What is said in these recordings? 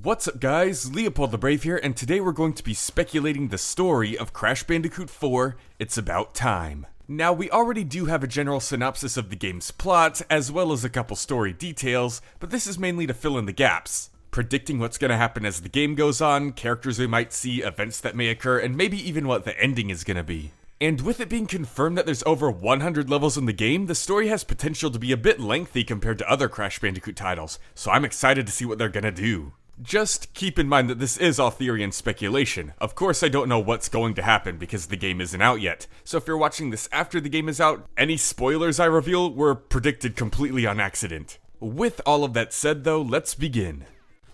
What's up guys, LeopoldTheBrave here, and today we're going to be speculating the story of Crash Bandicoot 4, It's About Time. Now, we already do have a general synopsis of the game's plot, as well as a couple story details, but this is mainly to fill in the gaps. Predicting what's going to happen as the game goes on, characters we might see, events that may occur, and maybe even what the ending is going to be. And with it being confirmed that there's over 100 levels in the game, the story has potential to be a bit lengthy compared to other Crash Bandicoot titles, so I'm excited to see what they're going to do. Just keep in mind that this is all theory and speculation. Of course, I don't know what's going to happen because the game isn't out yet, so if you're watching this after the game is out, any spoilers I reveal were predicted completely on accident. With all of that said though, let's begin.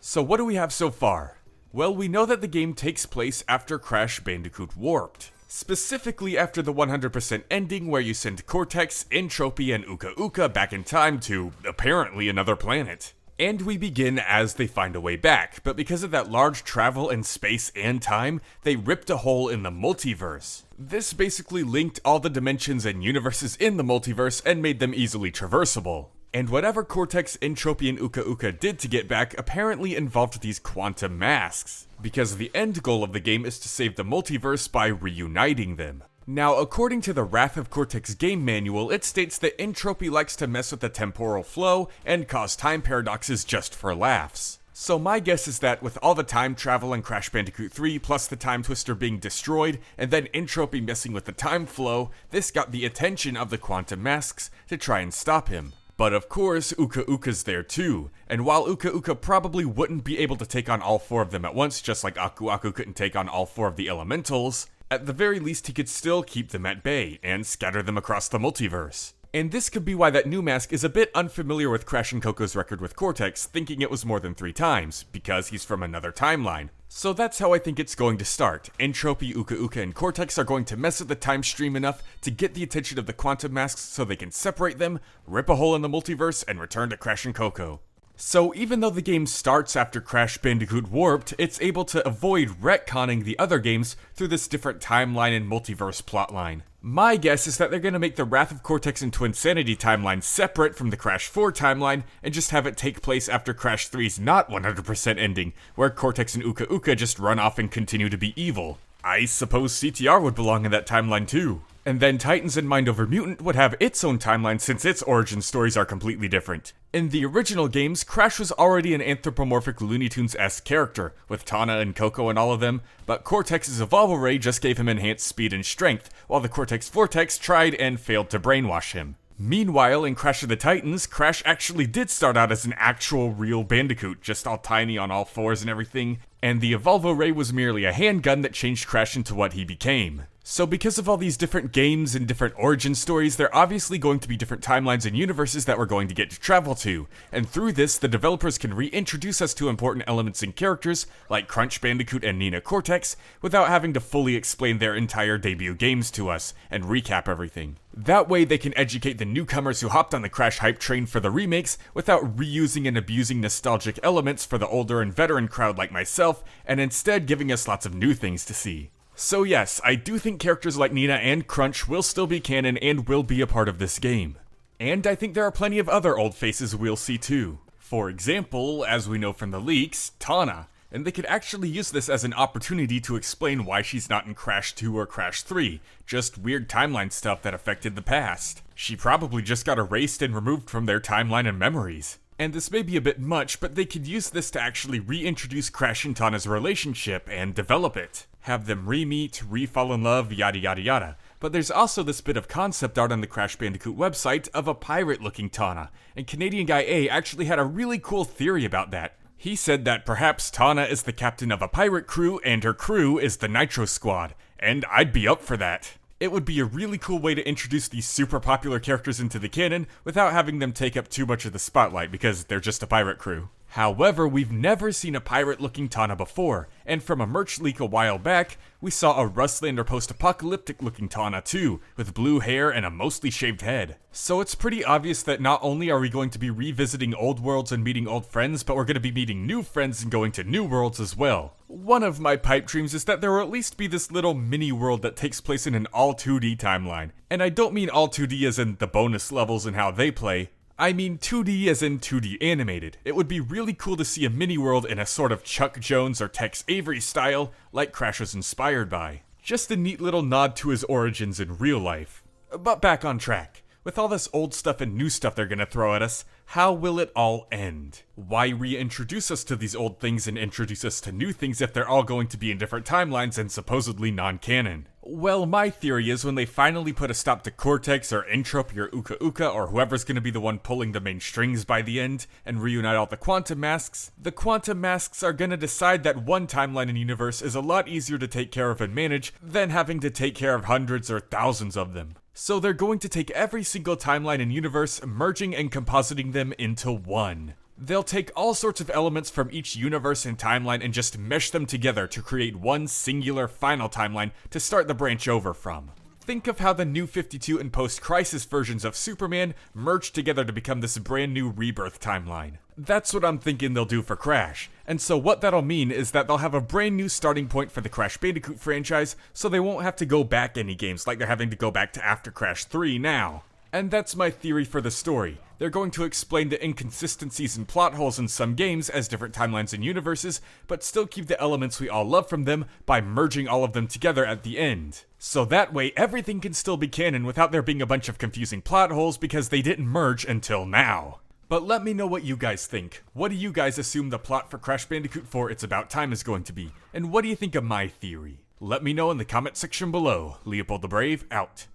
So what do we have so far? Well, we know that the game takes place after Crash Bandicoot Warped. Specifically after the 100% ending where you send Cortex, Entropy, and Uka Uka back in time to, apparently, another planet. And we begin as they find a way back, but because of that large travel in space and time, they ripped a hole in the multiverse. This basically linked all the dimensions and universes in the multiverse and made them easily traversable. And whatever Cortex, Entropy, and Uka Uka did to get back apparently involved these quantum masks, because the end goal of the game is to save the multiverse by reuniting them. Now, according to the Wrath of Cortex game manual, it states that Entropy likes to mess with the temporal flow and cause time paradoxes just for laughs. So my guess is that with all the time travel in Crash Bandicoot 3 plus the time twister being destroyed and then Entropy messing with the time flow, this got the attention of the quantum masks to try and stop him. But of course, Uka Uka's there too, and while Uka Uka probably wouldn't be able to take on all four of them at once, just like Aku Aku couldn't take on all four of the elementals, at the very least he could still keep them at bay, and scatter them across the multiverse. And this could be why that new mask is a bit unfamiliar with Crash and Coco's record with Cortex, thinking it was more than 3 times, because he's from another timeline. So that's how I think it's going to start. Entropy, Uka Uka, and Cortex are going to mess with the time stream enough to get the attention of the quantum masks so they can separate them, rip a hole in the multiverse, and return to Crash and Coco. So even though the game starts after Crash Bandicoot Warped, it's able to avoid retconning the other games through this different timeline and multiverse plotline. My guess is that they're going to make the Wrath of Cortex and Twinsanity timeline separate from the Crash 4 timeline and just have it take place after Crash 3's not 100% ending, where Cortex and Uka Uka just run off and continue to be evil. I suppose CTR would belong in that timeline too. And then Titans and Mind Over Mutant would have its own timeline since its origin stories are completely different. In the original games, Crash was already an anthropomorphic Looney Tunes-esque character, with Tana and Coco and all of them, but Cortex's Evolvo Ray just gave him enhanced speed and strength, while the Cortex Vortex tried and failed to brainwash him. Meanwhile, in Crash of the Titans, Crash actually did start out as an actual real Bandicoot, just all tiny on all fours and everything, and the Evolvo Ray was merely a handgun that changed Crash into what he became. So because of all these different games and different origin stories, there are obviously going to be different timelines and universes that we're going to get to travel to, and through this, the developers can reintroduce us to important elements and characters, like Crunch Bandicoot and Nina Cortex, without having to fully explain their entire debut games to us, and recap everything. That way they can educate the newcomers who hopped on the Crash hype train for the remakes, without reusing and abusing nostalgic elements for the older and veteran crowd like myself, and instead giving us lots of new things to see. So yes, I do think characters like Nina and Crunch will still be canon and will be a part of this game. And I think there are plenty of other old faces we'll see too. For example, as we know from the leaks, Tana. And they could actually use this as an opportunity to explain why she's not in Crash 2 or Crash 3, just weird timeline stuff that affected the past. She probably just got erased and removed from their timeline and memories. And this may be a bit much, but they could use this to actually reintroduce Crash and Tana's relationship and develop it. Have them re-meet, re-fall in love, yada yada yada. But there's also this bit of concept art on the Crash Bandicoot website of a pirate-looking Tana, and Canadian Guy A actually had a really cool theory about that. He said that perhaps Tana is the captain of a pirate crew and her crew is the Nitro Squad, and I'd be up for that. It would be a really cool way to introduce these super popular characters into the canon without having them take up too much of the spotlight because they're just a pirate crew. However, we've never seen a pirate-looking Tana before, and from a merch leak a while back, we saw a Rustlander post-apocalyptic-looking Tana too, with blue hair and a mostly shaved head. So it's pretty obvious that not only are we going to be revisiting old worlds and meeting old friends, but we're going to be meeting new friends and going to new worlds as well. One of my pipe dreams is that there will at least be this little mini-world that takes place in an all 2D timeline. And I don't mean all 2D as in the bonus levels and how they play. I mean 2D as in 2D animated. It would be really cool to see a mini-world in a sort of Chuck Jones or Tex Avery style, like Crash was inspired by. Just a neat little nod to his origins in real life. But back on track. With all this old stuff and new stuff they're gonna throw at us, how will it all end? Why reintroduce us to these old things and introduce us to new things if they're all going to be in different timelines and supposedly non-canon? Well, my theory is when they finally put a stop to Cortex or Entropy or Uka Uka or whoever's gonna be the one pulling the main strings by the end and reunite all the Quantum Masks, the Quantum Masks are gonna decide that one timeline and universe is a lot easier to take care of and manage than having to take care of hundreds or thousands of them. So they're going to take every single timeline and universe, merging and compositing them into one. They'll take all sorts of elements from each universe and timeline and just mesh them together to create one singular final timeline to start the branch over from. Think of how the New 52 and post-Crisis versions of Superman merged together to become this brand new Rebirth timeline. That's what I'm thinking they'll do for Crash. And so what that'll mean is that they'll have a brand new starting point for the Crash Bandicoot franchise, so they won't have to go back any games like they're having to go back to after Crash 3 now. And that's my theory for the story. They're going to explain the inconsistencies and plot holes in some games as different timelines and universes, but still keep the elements we all love from them by merging all of them together at the end. So that way, everything can still be canon without there being a bunch of confusing plot holes because they didn't merge until now. But let me know what you guys think. What do you guys assume the plot for Crash Bandicoot 4 It's About Time is going to be? And what do you think of my theory? Let me know in the comment section below. LeopoldTheBrave, out.